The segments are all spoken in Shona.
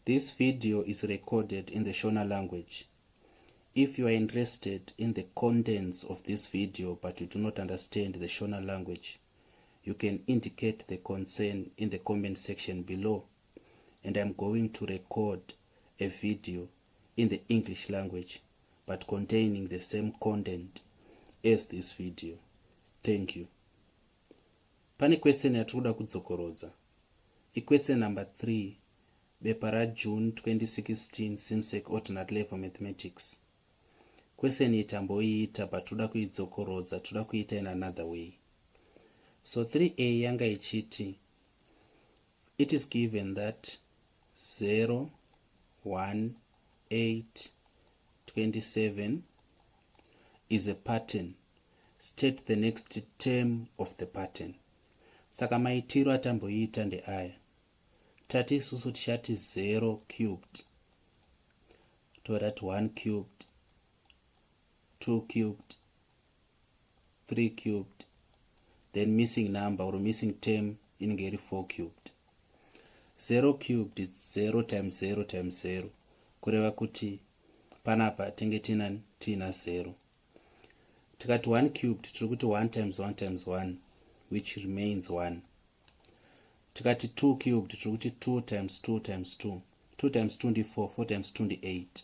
This video is recorded in the SHONA language. If you are interested in the contents of this video but you do not understand the SHONA language, you can indicate the concern in the comment section below, and I'm going to record a video in the English language but containing the same content as this video. Thank you. Pane question yatikuda kudzokorodza. Question number 3. Bepara June 2016 ZIMSEC O'level Mathematics. Question itamboiita but toda kuidzokorodza, toda kuita in another way. So 3a yanga ichiti, it is given that 0, 1, 8, 27 is a pattern. State the next term of the pattern. Saka maitiro atamboiita ndeaya. Tati isusu tichati 0 cubed, todat 1 cubed, 2 cubed, 3 cubed, then missing number or missing term inenge iri 4 cubed. 0 cubed is 0 times 0 times 0, kureva kuti panapa tenge tina 0. Tikati 1 cubed tiri kuti 1 times 1 times 1, which remains 1. Tikati 2 cubed tiri kuti 2 times 2 times 2, 2 times 2 ndi 4, 4 times 2 ndi 8,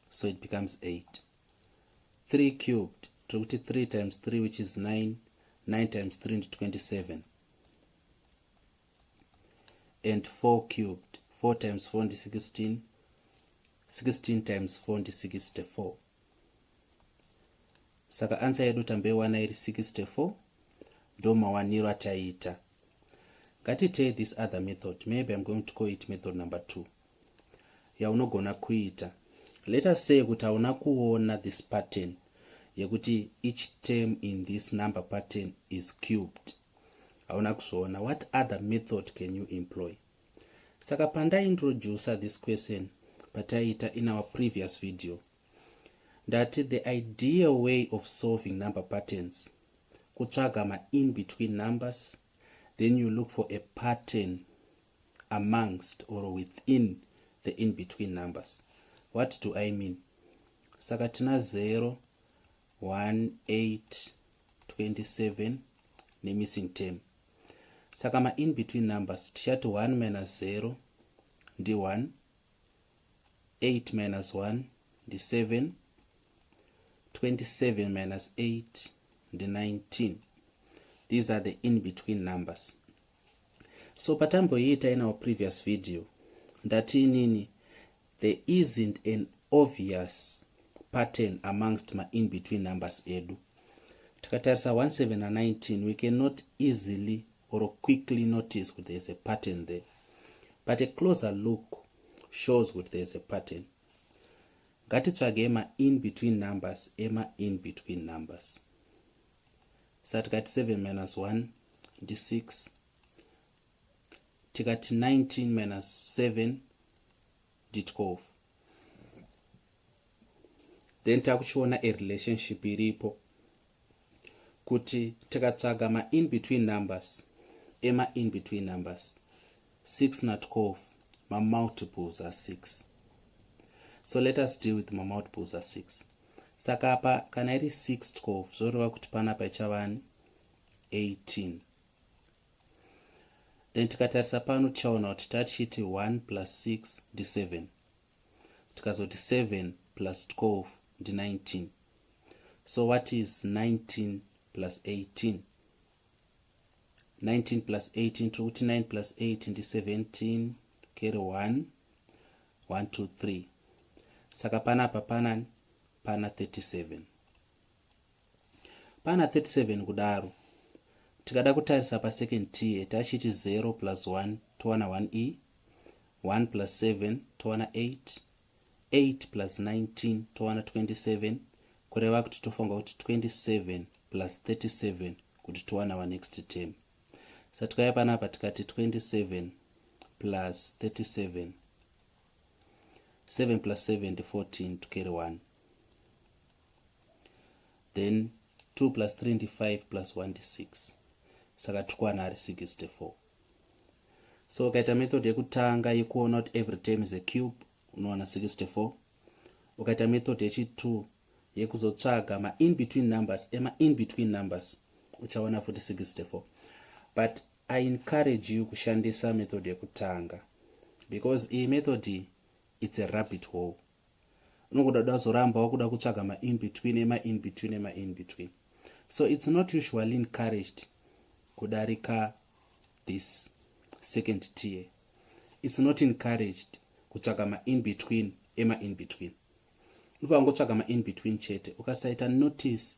so it becomes 8. 3 cubed tiri kuti 3 times 3, which is 9, 9 times 3 ndi 27, and 4 cubed, 4 times 4 ndi 16, 16 times 4 ndi 64. Saka answer yedu tambewana iri 64, ndo mawaniro ataita. Ngatitei this other method. Maybe I'm going to call it method number 2. Yaunogona kuita. Let us say kuti hauna kuona this pattern yekuti each term in this number pattern is cubed. Hauna kuzoona. What other method can you employ? Saka panda introduce this question pataita in our previous video, that the ideal way of solving number patterns, kutsvaga ma in between numbers, then you look for a pattern amongst or within the in between numbers. What do I mean? Saka tina 0, 1, 8, 27 ne missing term. Saka ma in between numbers tichati 1 minus 0 ndi 1, 8 minus 1 ndi 7, 27 minus 8 ndi 19. These are the in-between numbers. So patamboita in our previous video, ndati nini, there isn't an obvious pattern amongst my in-between numbers edu. Tikatarisa 17 and 19, we cannot easily or quickly notice that there is a pattern there. But a closer look shows that there is a pattern. Ngatitsvage ema in-between numbers, ema in-between numbers. So tikati 7 minus 1 ndi 6. Tikati 19 minus 7 ndi 12. Then takuchiona a relationship iripo kuti tikatsvaga ma in between numbers, ema in between numbers, 6 na 12, ma multiples are 6. So let us deal with my multiples are 6. Saka apa kana iri 6 12 zoreva kuti panapa ichava 18. Then tikatarisa pano tichaona kuti tachiti 1 plus 6 ndi 7. Tikazoti 7 plus 12 ndi 19. So what is 19 plus 18? 19 plus 18 tikuti 9 plus 8 ndi 17, carry 1, 1 2 3. Saka panapa pana 37. Pana 37 kudaro. Tikada kutarisa pa second tier tachiti 0 plus 1 towana 1e, 1 plus 7 towana 8, 8 plus 19 towana 27, kureva kuti tofunga kuti 27 plus 37 kuti towana wa next term. So tikaya panapa tikati 27 plus 37, 7 plus 7 ndi 14 to carry 1. Then 2 plus 3 ndi 5 plus 1 ndi 6. Saka tukwana ari 64. So ukaita method yekutanga yekuona kuti every term is a cube unowana 64. Ukaita method yechi2 yekuzotsvaga ma in between numbers in between numbers uchawana futi 64. But I encourage you kushandisa method yekutanga because iyi method it's a rabbit hole. Unogoda dazoramba wakuda kutsvaga ma in between. So it's not usually encouraged kudarika this second tier. It's not encouraged kutsvaga ma in between. Unofanira kutsvaga ma in between chete. Ukasaita notice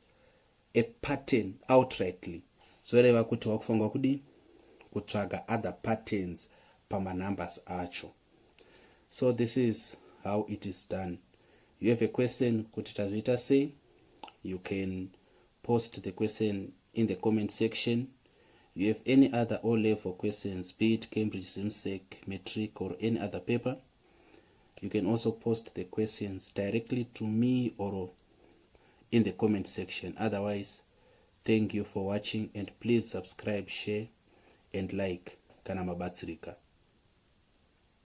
a pattern outrightly, zvoreva kuti wakufanira kudi kutsvaga other patterns pama numbers acho. So this is how it is done. You have a question kuti tazviita sei? You can post the question in the comment section. You have any other O-level questions, be it Cambridge, ZIMSEC, Metric or any other paper, you can also post the questions directly to me or in the comment section. Otherwise, thank you for watching and please subscribe, share and like. Kana mabatsirika.